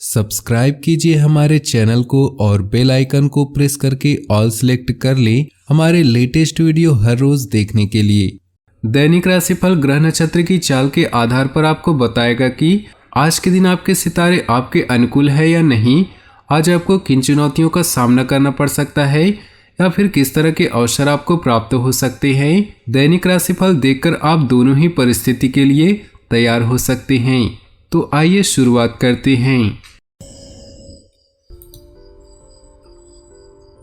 Subscribe कीजिए हमारे channel को और बेल आइकन को प्रेस करके ऑल सेलेक्ट कर लें हमारे लेटेस्ट वीडियो हर रोज देखने के लिए। दैनिक राशिफल ग्रह नक्षत्र की चाल के आधार पर आपको बताएगा कि आज के दिन आपके सितारे आपके अनुकूल है या नहीं, आज आपको किन चुनौतियों का सामना करना पड़ सकता है या फिर किस तरह के अवसर आपको प्राप्त हो सकते हैं। दैनिक राशिफल देखकर आप दोनों ही परिस्थिति के लिए तैयार हो सकते हैं। तो आइए शुरुआत करते हैं।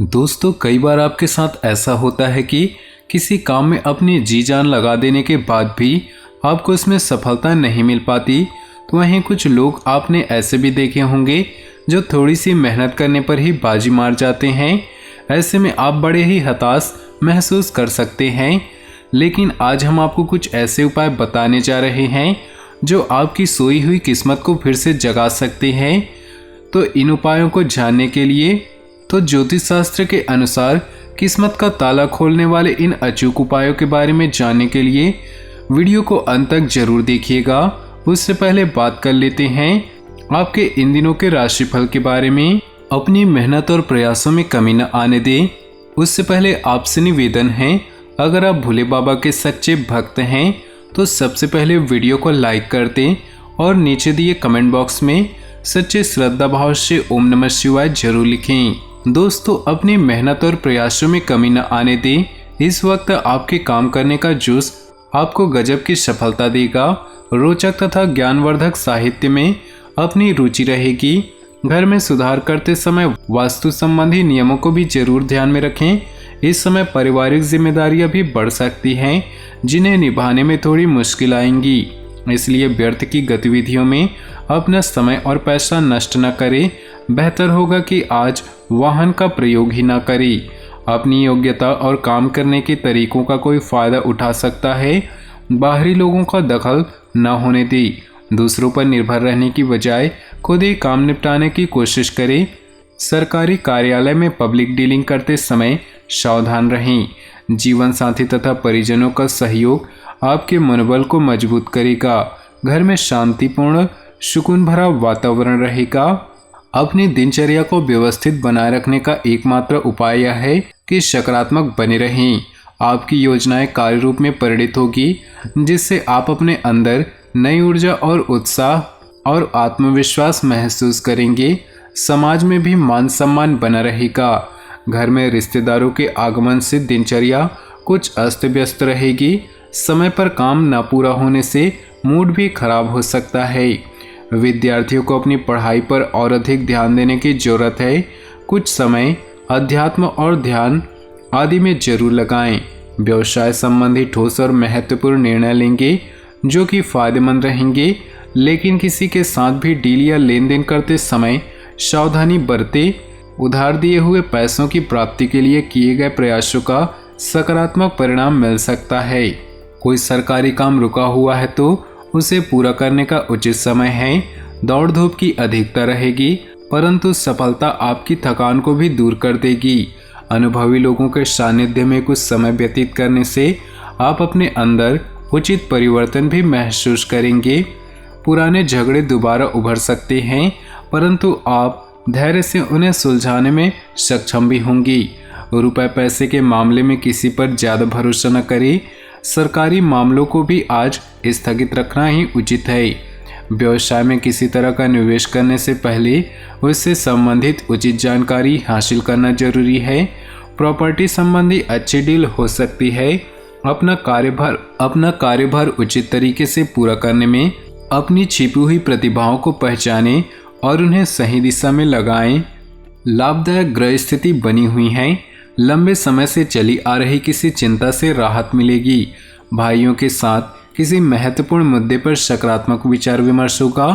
दोस्तों, कई बार आपके साथ ऐसा होता है कि किसी काम में अपनी जी जान लगा देने के बाद भी आपको इसमें सफलता नहीं मिल पाती। तो वहीं कुछ लोग आपने ऐसे भी देखे होंगे जो थोड़ी सी मेहनत करने पर ही बाजी मार जाते हैं। ऐसे में आप बड़े ही हताश महसूस कर सकते हैं। लेकिन आज हम आपको कुछ ऐसे उपाय बताने जा रहे हैं जो आपकी सोई हुई किस्मत को फिर से जगा सकते हैं। तो इन उपायों को जानने के लिए ज्योतिष शास्त्र के अनुसार किस्मत का ताला खोलने वाले इन अचूक उपायों के बारे में जानने के लिए वीडियो को अंत तक जरूर देखिएगा। उससे पहले बात कर लेते हैं आपके इन दिनों के राशिफल के बारे में। अपनी मेहनत और प्रयासों में कमी न आने दें। उससे पहले आपसे निवेदन है, अगर आप भोले बाबा के सच्चे भक्त हैं तो सबसे पहले वीडियो को लाइक कर दें और नीचे दिए कमेंट बॉक्स में सच्चे श्रद्धा भाव से ओम नमः शिवाय जरूर लिखें। दोस्तों, अपनी मेहनत और प्रयासों में कमी न आने दें। इस वक्त आपके काम करने का जोश आपको गजब की सफलता देगा। रोचक तथा ज्ञानवर्धक साहित्य में अपनी रुचि रहेगी। घर में सुधार करते समय वास्तु संबंधी नियमों को भी जरूर ध्यान में रखें। इस समय पारिवारिक जिम्मेदारियां भी बढ़ सकती हैं जिन्हें निभाने में थोड़ी मुश्किल आएंगी। इसलिए व्यर्थ की गतिविधियों में अपना समय और पैसा नष्ट न करें। बेहतर होगा कि आज वाहन का प्रयोग ही न करें। अपनी योग्यता और काम करने के तरीकों का कोई फायदा उठा सकता है। बाहरी लोगों का दखल न होने दें। दूसरों पर निर्भर रहने की बजाय खुद ही काम निपटाने की कोशिश करें। सरकारी कार्यालय में पब्लिक डीलिंग करते समय सावधान रहें। जीवन साथी तथा परिजनों का सहयोग आपके मनोबल को मजबूत करेगा। घर में शांतिपूर्ण सुकून भरा वातावरण रहेगा। अपनी दिनचर्या को व्यवस्थित बनाए रखने का एकमात्र उपाय यह है कि सकारात्मक बने रहें। आपकी योजनाएं कार्य रूप में परिणित होगी जिससे आप अपने अंदर नई ऊर्जा और उत्साह और आत्मविश्वास महसूस करेंगे। समाज में भी मान सम्मान बना रहेगा। घर में रिश्तेदारों के आगमन से दिनचर्या कुछ अस्त व्यस्त रहेगी। समय पर काम न पूरा होने से मूड भी खराब हो सकता है। विद्यार्थियों को अपनी पढ़ाई पर और अधिक ध्यान देने की जरूरत है। कुछ समय अध्यात्म और ध्यान आदि में जरूर लगाएं। व्यवसाय संबंधी ठोस और महत्वपूर्ण निर्णय लेंगे जो कि फायदेमंद रहेंगे। लेकिन किसी के साथ भी डील या लेन देन करते समय सावधानी बरतें। उधार दिए हुए पैसों की प्राप्ति के लिए किए गए प्रयासों का सकारात्मक परिणाम मिल सकता है। कोई सरकारी काम रुका हुआ है तो उसे पूरा करने का उचित समय है। दौड़ धूप की अधिकता रहेगी परंतु सफलता आपकी थकान को भी दूर कर देगी। अनुभवी लोगों के सानिध्य में कुछ समय व्यतीत करने से आप अपने अंदर उचित परिवर्तन भी महसूस करेंगे। पुराने झगड़े दोबारा उभर सकते हैं परंतु आप धैर्य से उन्हें सुलझाने में सक्षम भी होंगी। रुपए पैसे के मामले में किसी पर ज़्यादा भरोसा न करें। सरकारी मामलों को भी आज स्थगित रखना ही उचित है। व्यवसाय में किसी तरह का निवेश करने से पहले उससे संबंधित उचित जानकारी हासिल करना जरूरी है। प्रॉपर्टी संबंधी अच्छी डील हो सकती है। अपना कार्यभार उचित तरीके से पूरा करने में अपनी छिपी हुई प्रतिभाओं को पहचानें और उन्हें सही दिशा में लगाएं। लाभदायक ग्रह स्थिति बनी हुई है। लंबे समय से चली आ रही किसी चिंता से राहत मिलेगी। भाइयों के साथ किसी महत्वपूर्ण मुद्दे पर सकारात्मक विचार विमर्श होगा।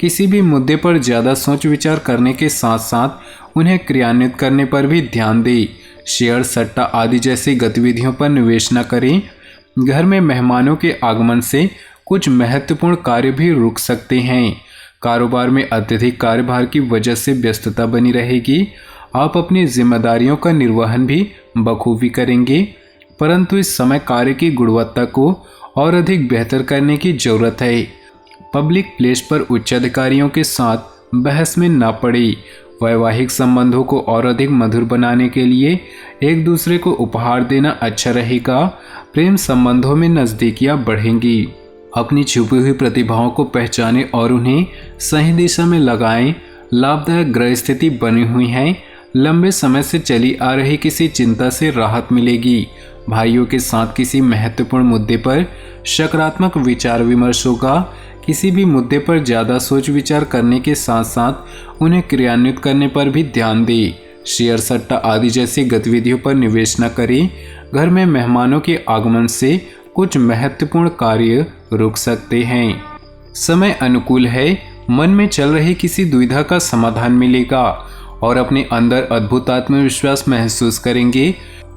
किसी भी मुद्दे पर ज़्यादा सोच विचार करने के साथ साथ उन्हें क्रियान्वित करने पर भी ध्यान दें। शेयर सट्टा आदि जैसी गतिविधियों पर निवेश न करें। घर में मेहमानों के आगमन से कुछ महत्वपूर्ण कार्य भी रुक सकते हैं। कारोबार में अत्यधिक कार्यभार की वजह से व्यस्तता बनी रहेगी। आप अपनी जिम्मेदारियों का निर्वहन भी बखूबी करेंगे परंतु इस समय कार्य की गुणवत्ता को और अधिक बेहतर करने की जरूरत है। पब्लिक प्लेस पर उच्च अधिकारियों के साथ बहस में ना पड़े। वैवाहिक संबंधों को और अधिक मधुर बनाने के लिए एक दूसरे को उपहार देना अच्छा रहेगा। प्रेम संबंधों में नज़दीकियां बढ़ेंगी। अपनी छुपी हुई प्रतिभाओं को पहचानें और उन्हें सही दिशा में लगाएं। लाभदायक ग्रह स्थिति बनी हुई है। लंबे समय से चली आ रही किसी चिंता से राहत मिलेगी। भाइयों के साथ किसी महत्वपूर्ण मुद्दे पर सकारात्मक विचार विमर्श होगा। किसी भी मुद्दे पर ज़्यादा सोच विचार करने के साथ साथ उन्हें क्रियान्वित करने पर भी ध्यान दें। शेयर सट्टा आदि जैसी गतिविधियों पर निवेश न करें। घर में मेहमानों के आगमन से कुछ महत्वपूर्ण कार्य रुक सकते हैं। समय अनुकूल है। मन में चल रही किसी दुविधा का समाधान मिलेगा और अपने अंदर अद्भुत आत्मविश्वास महसूस करेंगे।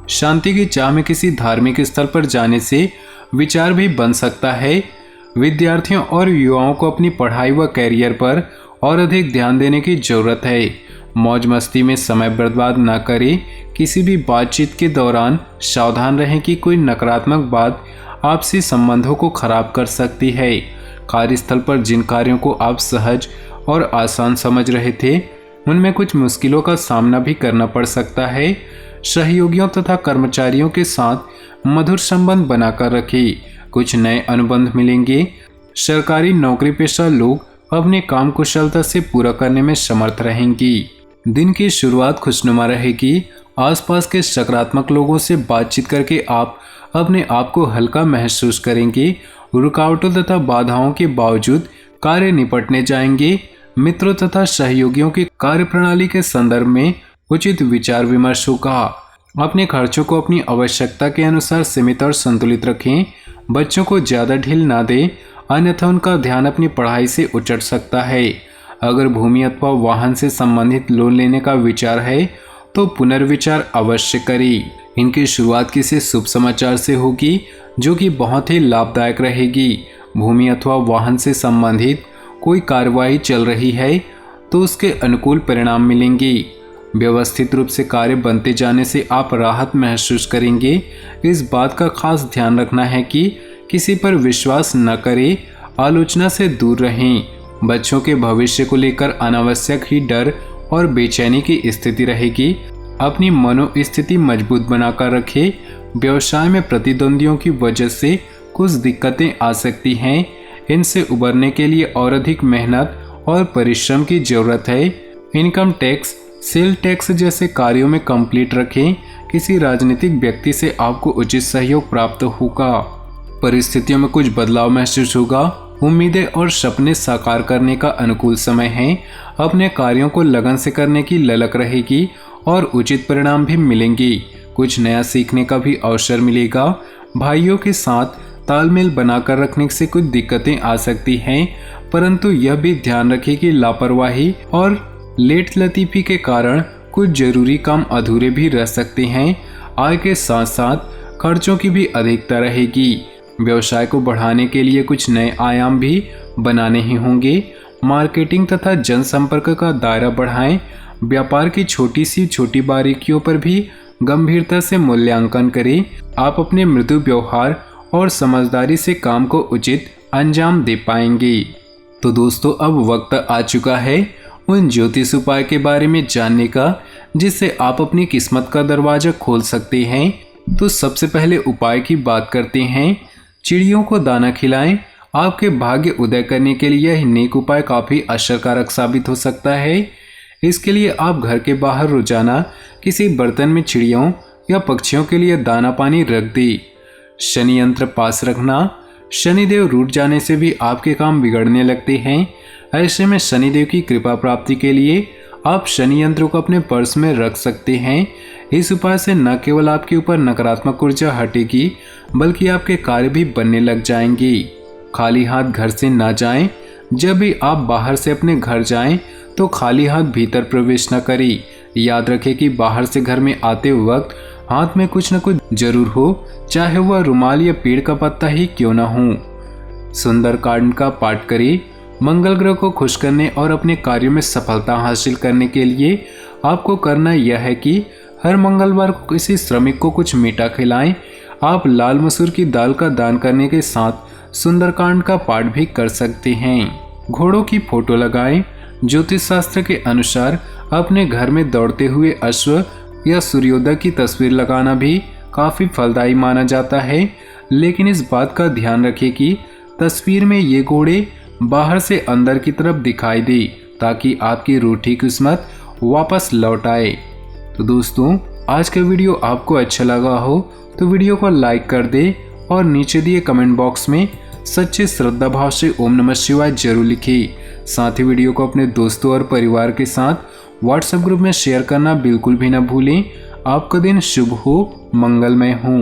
शांति की चाह में किसी धार्मिक स्थल पर जाने से विचार भी बन सकता है। विद्यार्थियों और युवाओं को अपनी पढ़ाई व कैरियर पर और अधिक ध्यान देने की जरूरत है। मौज मस्ती में समय बर्बाद न करें। किसी भी बातचीत के दौरान सावधान रहें कि कोई नकारात्मक बात आपसी संबंधों को खराब कर सकती है। कार्यस्थल पर जिन कार्यों को आप सहज और आसान समझ रहे थे उनमें कुछ मुश्किलों का सामना भी करना पड़ सकता है। सहयोगियों तथा कर्मचारियों के साथ मधुर संबंध बनाकर रखें। कुछ नए अनुबंध मिलेंगे। सरकारी नौकरी पेशा लोग अपने काम कुशलता से पूरा करने में समर्थ रहेंगी। दिन की शुरुआत खुशनुमा रहेगी। आसपास के सकारात्मक लोगों से बातचीत करके आप अपने आप को हल्का महसूस करेंगे। रुकावटों तथा बाधाओं के बावजूद कार्य निपटने जाएंगे। मित्रों तथा सहयोगियों की कार्यप्रणाली के संदर्भ में उचित विचार विमर्श होगा। अपने खर्चों को अपनी आवश्यकता के अनुसार सीमित और संतुलित रखें। बच्चों को ज़्यादा ढील ना दें, अन्यथा उनका ध्यान अपनी पढ़ाई से उचट सकता है। अगर भूमि अथवा वाहन से संबंधित लोन लेने का विचार है तो पुनर्विचार अवश्य करें। इनकी शुरुआत किसी शुभ समाचार से होगी जो कि बहुत ही लाभदायक रहेगी। भूमि अथवा वाहन से संबंधित कोई कार्यवाही चल रही है तो उसके अनुकूल परिणाम मिलेंगे। व्यवस्थित रूप से कार्य बनते जाने से आप राहत महसूस करेंगे। इस बात का खास ध्यान रखना है कि किसी पर विश्वास न करें। आलोचना से दूर रहें। बच्चों के भविष्य को लेकर अनावश्यक ही डर और बेचैनी की स्थिति रहेगी। अपनी मनोस्थिति मजबूत बनाकर रखें। व्यवसाय में प्रतिद्वंदियों की वजह से कुछ दिक्कतें आ सकती हैं। इनसे उबरने के लिए और अधिक मेहनत और परिश्रम की जरूरत है। इनकम टैक्स, सेल टैक्स जैसे कार्यों में कंप्लीट रखें। किसी राजनीतिक व्यक्ति से आपको उचित सहयोग प्राप्त होगा। परिस्थितियों में कुछ बदलाव महसूस होगा। उम्मीदें और सपने साकार करने का अनुकूल समय है। अपने कार्यों को लगन से करने की ललक रहेगी और उचित परिणाम भी मिलेंगे। कुछ नया सीखने का भी अवसर मिलेगा। भाइयों के साथ तालमेल बनाकर रखने से कुछ दिक्कतें आ सकती हैं, परंतु यह भी ध्यान रखें कि लापरवाही और लेट लतीफी के कारण कुछ जरूरी काम अधूरे भी रह सकते हैं। आय के साथ साथ खर्चों की भी अधिकता रहेगी। व्यवसाय को बढ़ाने के लिए कुछ नए आयाम भी बनाने ही होंगे। मार्केटिंग तथा जनसंपर्क का दायरा बढ़ाएं। व्यापार की छोटी सी छोटी बारीकियों पर भी गंभीरता से मूल्यांकन करें। आप अपने मृदु व्यवहार और समझदारी से काम को उचित अंजाम दे पाएंगे। तो दोस्तों, अब वक्त आ चुका है उन ज्योतिष उपाय के बारे में जानने का जिससे आप अपनी किस्मत का दरवाजा खोल सकते हैं। तो सबसे पहले उपाय की बात करते हैं। चिड़ियों को दाना खिलाएं। आपके भाग्य उदय करने के लिए यह नेक उपाय काफ़ी असरकारक साबित हो सकता है। इसके लिए आप घर के बाहर रोजाना किसी बर्तन में चिड़ियों या पक्षियों के लिए दाना पानी रख दें। शनि यंत्र पास रखना। शनिदेव रूठ जाने से भी आपके काम बिगड़ने लगते हैं। ऐसे में शनिदेव की कृपा प्राप्ति के लिए आप शनि यंत्र को अपने पर्स में रख सकते हैं। इस उपाय से न केवल आपके ऊपर नकारात्मक ऊर्जा हटेगी बल्कि आपके कार्य भी बनने लग जाएंगे। खाली हाथ घर से ना जाएं। जब भी आप बाहर से अपने घर जाएं तो खाली हाथ भीतर प्रवेश न करें। याद रखें कि बाहर से घर में आते वक्त हाथ में कुछ न कुछ जरूर हो, चाहे वह रुमाल या पेड़ का पत्ता ही क्यों न हो। सुंदरकांड का पाठ करें। मंगल ग्रह को खुश करने और अपने कार्यों में सफलता हासिल करने के लिए आपको करना यह है कि हर मंगलवार को किसी श्रमिक को कुछ मीठा खिलाएं। आप लाल मसूर की दाल का दान करने के साथ सुंदरकांड का पाठ भी कर सकते हैं। घोड़ों की फोटो लगाएं। ज्योतिष शास्त्र के अनुसार अपने घर में दौड़ते हुए अश्व या सूर्योदय की तस्वीर लगाना भी काफी फलदायी माना जाता है। लेकिन इस बात का ध्यान रखें कि तस्वीर में ये घोड़े बाहर से अंदर की तरफ दिखाई दे, ताकि आपकी रूठी किस्मत वापस लौट आए। तो दोस्तों, आज का वीडियो आपको अच्छा लगा हो तो वीडियो को लाइक कर दे और नीचे दिए कमेंट बॉक्स में सच्चे श्रद्धा भाव से ओम नमः शिवाय जरूर लिखें। साथ ही वीडियो को अपने दोस्तों और परिवार के साथ व्हाट्सएप ग्रुप में शेयर करना बिल्कुल भी न भूलें। आपका दिन शुभ हो, मंगलमय हो।